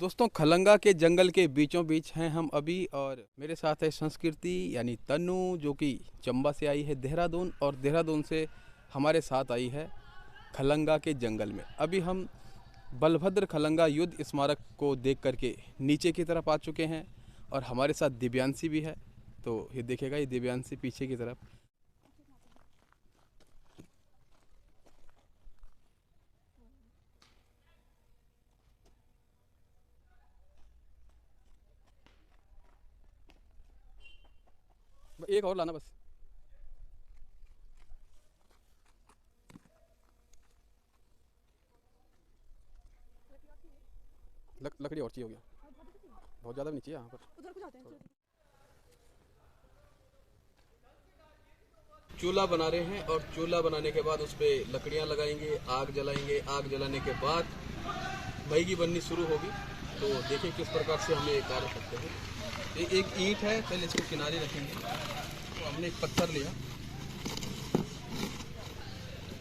दोस्तों खलंगा के जंगल के बीचों बीच हैं हम अभी, और मेरे साथ है संस्कृति यानी तनु, जो कि चंबा से आई है देहरादून, और देहरादून से हमारे साथ आई है खलंगा के जंगल में। अभी हम बलभद्र खलंगा युद्ध स्मारक को देख करके नीचे की तरफ आ चुके हैं, और हमारे साथ दिव्यांशी भी है। तो ये देखेगा, ये दिव्यांशी पीछे की तरफ। एक और लाना बस। लकड़ी और चाहिए हो गया, बहुत ज़्यादा भी नहीं चाहिए यहाँ पर। चूल्हा बना रहे हैं, और चूल्हा बनाने के बाद उस पर लकड़ियाँ लगाएंगे, आग जलाएंगे। आग जलाने के बाद मैगी बननी शुरू होगी। तो देखिए किस प्रकार से हम ये कार्य करते हैं। ये एक ईंट है, पहले इसको किनारे रखेंगे। तो हमने एक पत्थर लिया,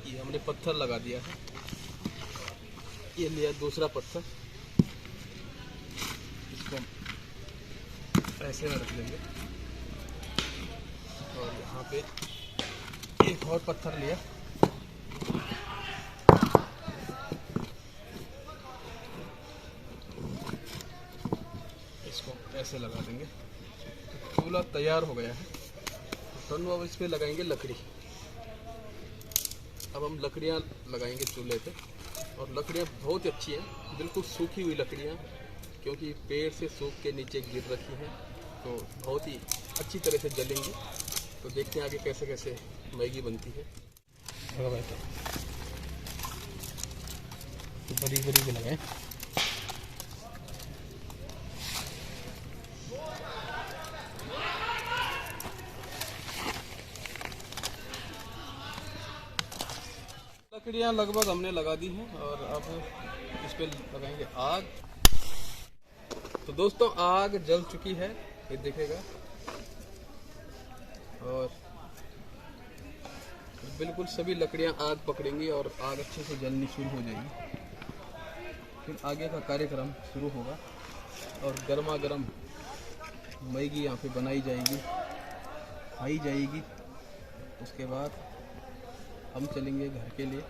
ये हमने पत्थर लगा दिया है। ये लिया दूसरा पत्थर, इसको हम ऐसे में रख लेंगे, और यहाँ पे एक और पत्थर लिया, इसको ऐसे लगा देंगे। तो चूल्हा तैयार हो गया है। तो अब इस पे लगाएंगे लकड़ी। अब हम लकड़ियाँ लगाएंगे चूल्हे पे, और लकड़ियाँ बहुत ही अच्छी हैं, बिल्कुल सूखी हुई लकड़ियाँ, क्योंकि पेड़ से सूख के नीचे गिर रखी हैं। तो बहुत ही अच्छी तरह से जलेंगी। तो देखते हैं आगे कैसे कैसे मैगी बनती है। तो बड़ी बड़ी भी लगाएं। लकड़ियाँ लगभग हमने लगा दी हैं, और अब इस पे लगाएंगे आग। तो दोस्तों आग जल चुकी है, ये देखेगा, और बिल्कुल सभी लकड़ियाँ आग पकड़ेंगी और आग अच्छे से जलनी शुरू हो जाएगी। फिर आगे का कार्यक्रम शुरू होगा, और गर्मा गर्म मैगी यहाँ पे बनाई जाएगी, खाई जाएगी। उसके बाद हम चलेंगे घर के लिए।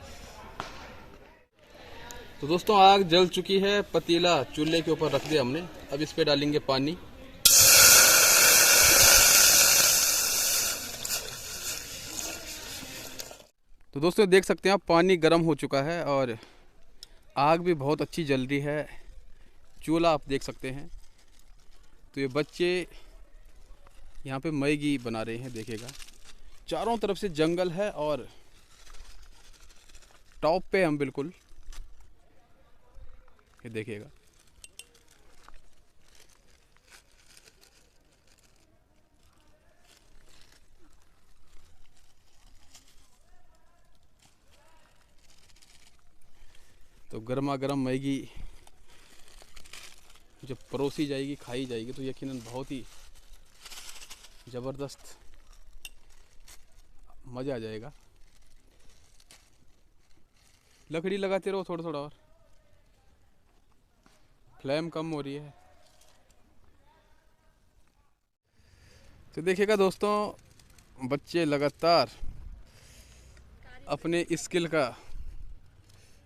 तो दोस्तों आग जल चुकी है, पतीला चूल्हे के ऊपर रख दिया हमने। अब इस पे डालेंगे पानी। तो दोस्तों देख सकते हैं आप, पानी गर्म हो चुका है, और आग भी बहुत अच्छी जल रही है। चूल्हा आप देख सकते हैं। तो ये बच्चे यहाँ पे मैगी बना रहे हैं, देखिएगा। चारों तरफ से जंगल है, और टॉप पे हम बिल्कुल, ये देखिएगा। तो गर्मा गर्म मैगी जब परोसी जाएगी, खाई जाएगी, तो यकीनन बहुत ही ज़बरदस्त मज़ा आ जाएगा। लकड़ी लगाते रहो थोड़ा थोड़ा, और फ्लेम कम हो रही है। तो देखिएगा दोस्तों, बच्चे लगातार अपने स्किल का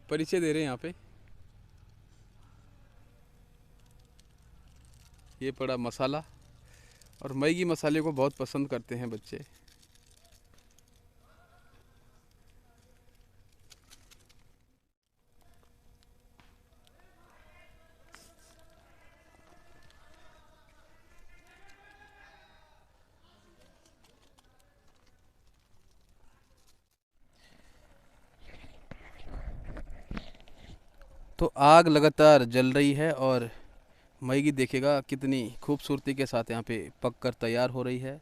परिचय दे रहे हैं यहाँ पे। ये पड़ा मसाला, और मैगी मसाले को बहुत पसंद करते हैं बच्चे। तो आग लगातार जल रही है, और मैगी देखेगा कितनी खूबसूरती के साथ यहाँ पे पक कर तैयार हो रही है।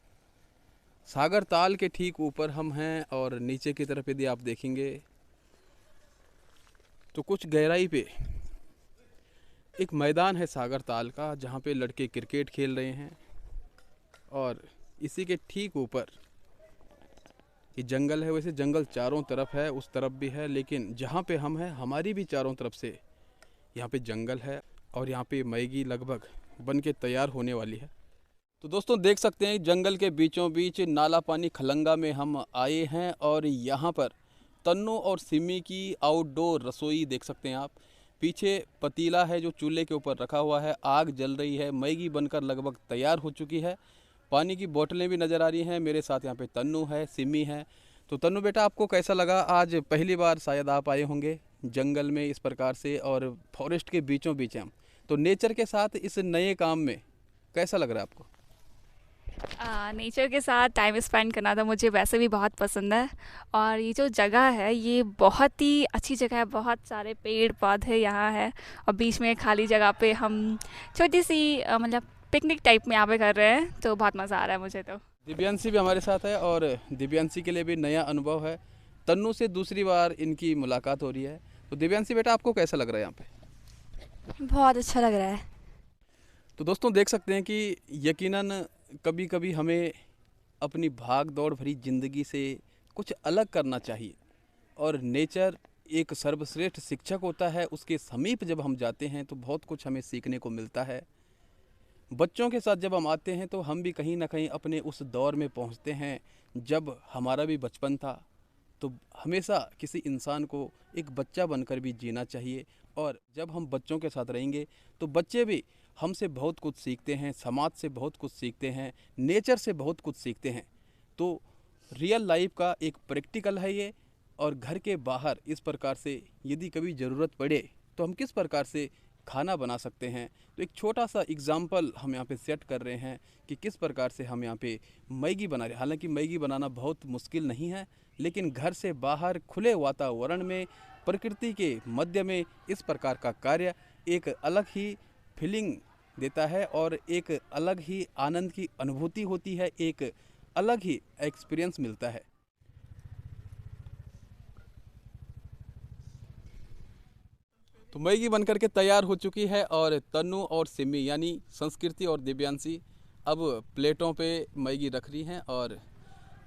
सागर ताल के ठीक ऊपर हम हैं, और नीचे की तरफ यदि आप देखेंगे तो कुछ गहराई पे एक मैदान है सागर ताल का, जहाँ पे लड़के क्रिकेट खेल रहे हैं। और इसी के ठीक ऊपर ये जंगल है। वैसे जंगल चारों तरफ है, उस तरफ भी है, लेकिन जहाँ पे हम हैं हमारी भी चारों तरफ से यहाँ पे जंगल है। और यहाँ पे मैगी लगभग बन के तैयार होने वाली है। तो दोस्तों देख सकते हैं जंगल के बीचों बीच नाला पानी खलंगा में हम आए हैं और यहाँ पर तन्नू और सिमी की आउटडोर रसोई देख सकते हैं आप। पीछे पतीला है जो चूल्हे के ऊपर रखा हुआ है, आग जल रही है, मैगी बनकर लगभग तैयार हो चुकी है। पानी की बोतलें भी नज़र आ रही हैं। मेरे साथ यहाँ पे तन्नू है, सिमी है। तो तन्नू बेटा आपको कैसा लगा? आज पहली बार शायद आप आए होंगे जंगल में इस प्रकार से, और फॉरेस्ट के बीचों बीच हम, तो नेचर के साथ इस नए काम में कैसा लग रहा है आपको? नेचर के साथ टाइम स्पेंड करना तो मुझे वैसे भी बहुत पसंद है। और ये जो जगह है ये बहुत ही अच्छी जगह है, बहुत सारे पेड़ पौधे यहाँ है और बीच में खाली जगह पे हम छोटी सी मतलब पिकनिक टाइप में यहाँ पे कर रहे हैं, तो बहुत मज़ा आ रहा है मुझे तो। दिव्यांशी भी हमारे साथ है और दिव्यांशी के लिए भी नया अनुभव है। तन्नू से दूसरी बार इनकी मुलाकात हो रही है। तो दिव्यांशी बेटा आपको कैसा लग रहा है यहाँ पे? बहुत अच्छा लग रहा है। तो दोस्तों देख सकते हैं कि यकीनन कभी कभी हमें अपनी भाग दौड़ भरी ज़िंदगी से कुछ अलग करना चाहिए, और नेचर एक सर्वश्रेष्ठ शिक्षक होता है। उसके समीप जब हम जाते हैं तो बहुत कुछ हमें सीखने को मिलता है। बच्चों के साथ जब हम आते हैं तो हम भी कहीं ना कहीं अपने उस दौर में पहुंचते हैं जब हमारा भी बचपन था। तो हमेशा किसी इंसान को एक बच्चा बनकर भी जीना चाहिए, और जब हम बच्चों के साथ रहेंगे तो बच्चे भी हमसे बहुत कुछ सीखते हैं, समाज से बहुत कुछ सीखते हैं, नेचर से बहुत कुछ सीखते हैं। तो रियल लाइफ का एक प्रैक्टिकल है ये। और घर के बाहर इस प्रकार से यदि कभी ज़रूरत पड़े तो हम किस प्रकार से खाना बना सकते हैं, तो एक छोटा सा एग्जाम्पल हम यहाँ पे सेट कर रहे हैं कि किस प्रकार से हम यहाँ पे मैगी बना रहे हैं। हालांकि मैगी बनाना बहुत मुश्किल नहीं है, लेकिन घर से बाहर खुले वातावरण में प्रकृति के मध्य में इस प्रकार का कार्य एक अलग ही फीलिंग देता है और एक अलग ही आनंद की अनुभूति होती है, एक अलग ही एक्सपीरियंस मिलता है। तो मैगी बनकर के तैयार हो चुकी है और तन्नू और सिमी यानी संस्कृति और दिव्यांशी अब प्लेटों पे मैगी रख रही हैं, और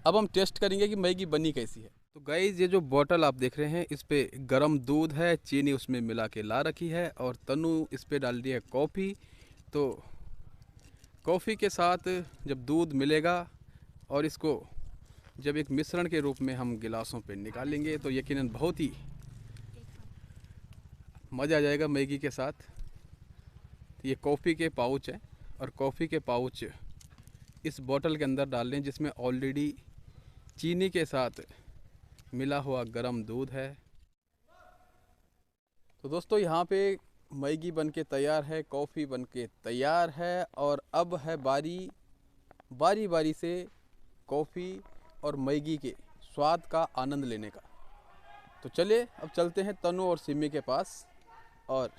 अब हम टेस्ट करेंगे कि मैगी बनी कैसी है। तो गाइस ये जो बोतल आप देख रहे हैं इस पे गर्म दूध है, चीनी उसमें मिला के ला रखी है, और तन्नू इस पे डाल रही है कॉफ़ी। तो कॉफ़ी के साथ जब दूध मिलेगा और इसको जब एक मिश्रण के रूप में हम गिलासों पे निकालेंगे तो यकीनन बहुत ही मज़ा आ जाएगा मैगी के साथ। ये कॉफ़ी के पाउच हैं और कॉफ़ी के पाउच इस बोतल के अंदर डाल लें जिसमें ऑलरेडी चीनी के साथ मिला हुआ गर्म दूध है। तो दोस्तों यहाँ पे मैगी बन के तैयार है, कॉफ़ी बन के तैयार है, और अब है बारी बारी से कॉफ़ी और मैगी के स्वाद का आनंद लेने का। तो चलिए अब चलते हैं तन्नू और सिमी के पास और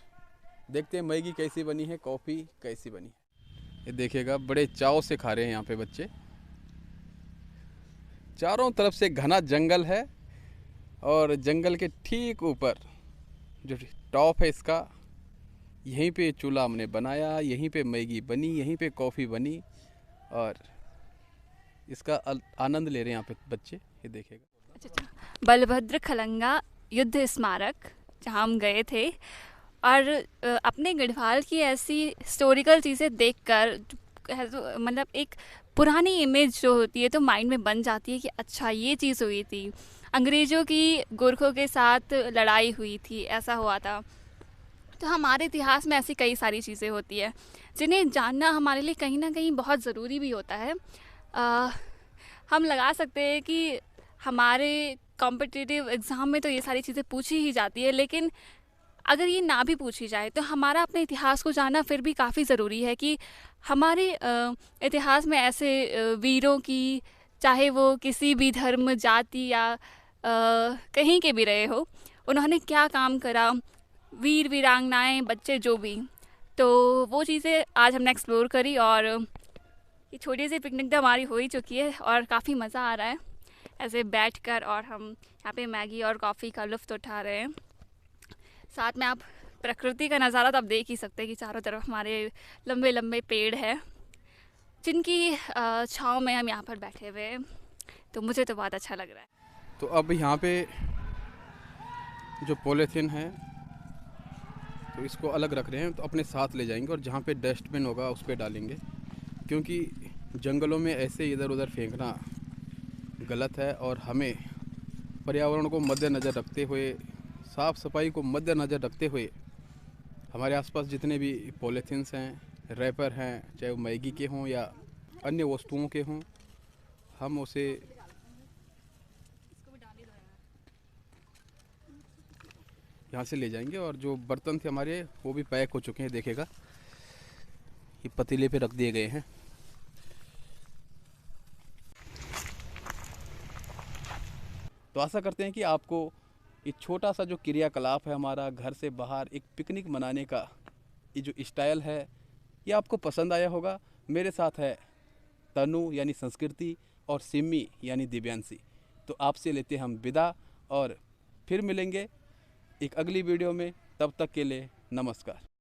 देखते हैं मैगी कैसी बनी है, कॉफ़ी कैसी बनी है। ये देखिएगा बड़े चाव से खा रहे हैं यहाँ पे बच्चे। चारों तरफ से घना जंगल है और जंगल के ठीक ऊपर जो टॉप है इसका, यहीं पे चूल्हा हमने बनाया, यहीं पे मैगी बनी, यहीं पे कॉफ़ी बनी, और इसका आनंद ले रहे हैं यहाँ पे बच्चे। ये देखिएगा। अच्छा, बलभद्र खलंगा युद्ध स्मारक जहाँ हम गए थे, और अपने गढ़वाल की ऐसी हिस्टोरिकल चीज़ें देखकर मतलब एक पुरानी इमेज जो होती है तो माइंड में बन जाती है कि अच्छा ये चीज़ हुई थी, अंग्रेज़ों की गोरखों के साथ लड़ाई हुई थी, ऐसा हुआ था। तो हमारे इतिहास में ऐसी कई सारी चीज़ें होती है जिन्हें जानना हमारे लिए कहीं ना कहीं बहुत ज़रूरी भी होता है। हम लगा सकते हैं कि हमारे कॉम्पिटिटिव एग्ज़ाम में तो ये सारी चीज़ें पूछी ही जाती है, लेकिन अगर ये ना भी पूछी जाए तो हमारा अपने इतिहास को जानना फिर भी काफ़ी ज़रूरी है कि हमारे इतिहास में ऐसे वीरों की, चाहे वो किसी भी धर्म जाति या कहीं के भी रहे हो, उन्होंने क्या काम करा, वीर वीरांगनाएं बच्चे जो भी, तो वो चीज़ें आज हमने एक्सप्लोर करी। और ये छोटी सी पिकनिक तो हमारी हो ही चुकी है और काफ़ी मज़ा आ रहा है ऐसे बैठकर, और हम यहाँ पे मैगी और कॉफ़ी का लुत्फ़ उठा रहे हैं। साथ में आप प्रकृति का नज़ारा तो आप देख ही सकते हैं कि चारों तरफ हमारे लंबे लंबे पेड़ हैं जिनकी छाँव में हम यहाँ पर बैठे हुए हैं, तो मुझे तो बहुत अच्छा लग रहा है। तो अब यहाँ पे जो पॉलीथीन है तो इसको अलग रख रहे हैं, तो अपने साथ ले जाएंगे और जहाँ पे डस्टबिन होगा उस पर डालेंगे, क्योंकि जंगलों में ऐसे इधर उधर फेंकना गलत है। और हमें पर्यावरण को मद्देनज़र रखते हुए, साफ़ सफाई को मद्देनज़र रखते हुए, हमारे आसपास जितने भी पॉलीथीन्स हैं, रैपर हैं, चाहे वो मैगी के हों या अन्य वस्तुओं के हों, हम उसे यहाँ से ले जाएंगे। और जो बर्तन थे हमारे वो भी पैक हो चुके हैं, देखेगा ये पतीले पे रख दिए गए हैं। तो आशा करते हैं कि आपको ये छोटा सा जो क्रियाकलाप है हमारा, घर से बाहर एक पिकनिक मनाने का ये जो स्टाइल है, ये आपको पसंद आया होगा। मेरे साथ है तनु यानी संस्कृति और सिमी यानी दिव्यांशी। तो आपसे लेते हम विदा और फिर मिलेंगे एक अगली वीडियो में। तब तक के लिए नमस्कार।